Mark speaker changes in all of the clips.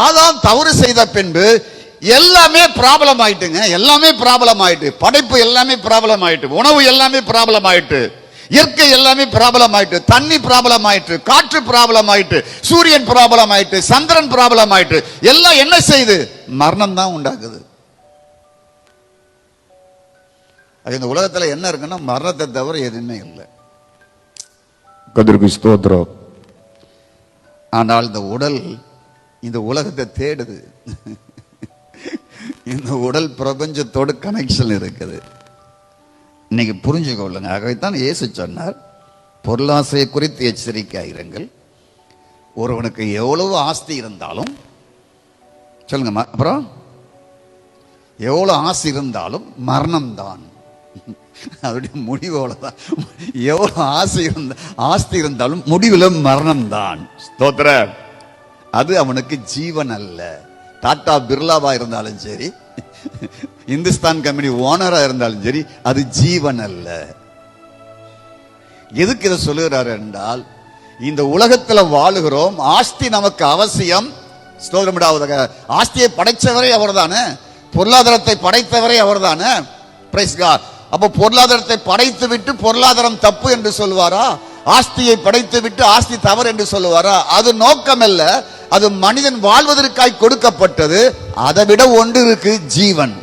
Speaker 1: ஆதாம் தவறு செய்த பின்பு எல்லாமே ப்ராப்ளம் ஆயிட்டுங்க. எல்லாமே ப்ராப்ளம் ஆயிட்டு. படைப்பு எல்லாமே ப்ராப்ளம் ஆயிட்டு. உணவு எல்லாமே ப்ராப்ளம் ஆயிட்டு. இயற்கை எல்லாமே ப்ராப்ளம் ஆயிட்டு. தண்ணி ப்ராப்ளம் ஆயிட்டு. காற்று ப்ராப்ளம் ஆயிட்டு. சூரியன் ப்ராப்ளம் ஆயிட்டு. சந்திரன் ப்ராப்ளம் ஆயிட்டு. எல்லாம் என்ன செய்யுது? மரணம் தான் உண்டாக்குது. இந்த உலகத்துல என்ன இருக்குன்னா மரணத்தை தவிர எதுவுமே இல்லை. கர்த்தருக்கு ஸ்தோத்திரம். ஆனால் இந்த உடல் இந்த உலகத்தை தேடுது. இந்த உடல் பிரபஞ்சத்தோடு கனெக்ஷன் இருக்குது. இன்னைக்கு புரிஞ்சுக்கொள்ளுங்க. ஆகவேதான் இயேசு சொன்னார், பொருளாசையை குறித்து எச்சரிக்கையாயிருங்கள். ஒருவனுக்கு எவ்வளவு ஆஸ்தி இருந்தாலும் சொல்லுங்க, அப்புறம் எவ்வளவு ஆசை இருந்தாலும் மரணம் தான். அதோடைய முடிவு அவ்வளவுதான். எவ்வளவு ஆஸ்தி இருந்தாலும் முடிவில் மரணம் தான். ஸ்தோத்திரம். அது அவனுக்கு ஜீவன் அல்ல. டாடா பிர்லாவா இருந்தாலும் சரி, இந்துஸ்தான் கம்பெனி ஓனரா இருந்தாலும் சரி, அது ஜீவன் அல்ல. எதுக்கு இதை சொல்லுகிறார் என்றால், இந்த உலகத்தில் வாழுகிறோம். ஆஸ்தி நமக்கு அவசியம். ஸ்தோத்திரமிடாவதாக. ஆஸ்தியை படைத்தவரே அவர் தானே. பொருளாதாரத்தை படைத்தவரே அவர் தானே. பிரைஸ் காட். அப்ப பொருளாதாரத்தை படைத்து விட்டு பொருளாதாரம் தப்பு என்று சொல்லுவாரா? ஆஸ்தியை படைத்து விட்டு ஆஸ்தி தவறு என்று சொல்லுவாரா? அது நோக்கம் அல்ல. அது மனிதன் வாழ்வதற்காய் கொடுக்கப்பட்டது. அதை விட ஒன்று இருக்கு, ஜீவன்.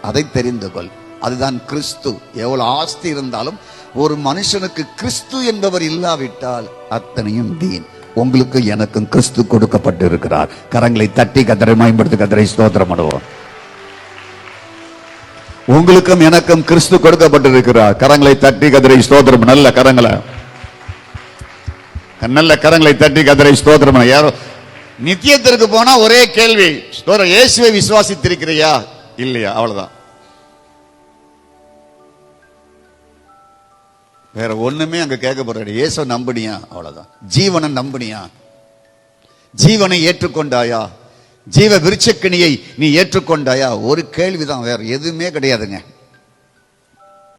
Speaker 1: அதை தெரிந்து கொள். அதுதான் கிறிஸ்து. எவ்வளவு ஆஸ்தி இருந்தாலும் ஒரு மனுஷனுக்கு கிறிஸ்து என்பவர் இல்லாவிட்டால் அத்தனையும் வீண். உங்களுக்கு எனக்கும் கிறிஸ்து கொடுக்கப்பட்டு இருக்கிறார். கரங்களை தட்டி கர்த்தரை மகிமைப்படுத்தி கர்த்தரை ஸ்தோத்திரம் பண்ணுவோம். உங்களுக்கும் எனக்கும் கிறிஸ்து கொடுக்கப்பட்டிருக்கிறார். கரங்களை தட்டி கர்த்தரை ஸ்தோத்திரம். நல்ல கரங்களை தட்டி கர்த்தரை ஸ்தோத்திரம். யாரோ நித்தியத்திற்கு போனா ஒரே கேள்வி, இயேசுவை விசுவாசித்திருக்கிறியா இல்லையா? அவ்வளவுதான். வேற ஒண்ணுமே அங்க கேட்க போற. இயேசுவை நம்பினியா? அவ்வளவுதான். ஜீவனை நம்பினியா? ஜீவனை ஏற்றுக்கொண்டாயா? ஜீவ விருட்சக்கனியை நீ ஏற்றுக்கொண்டாயா? ஒரு கேள்விதான், வேற எதுவுமே கிடையாதுங்க.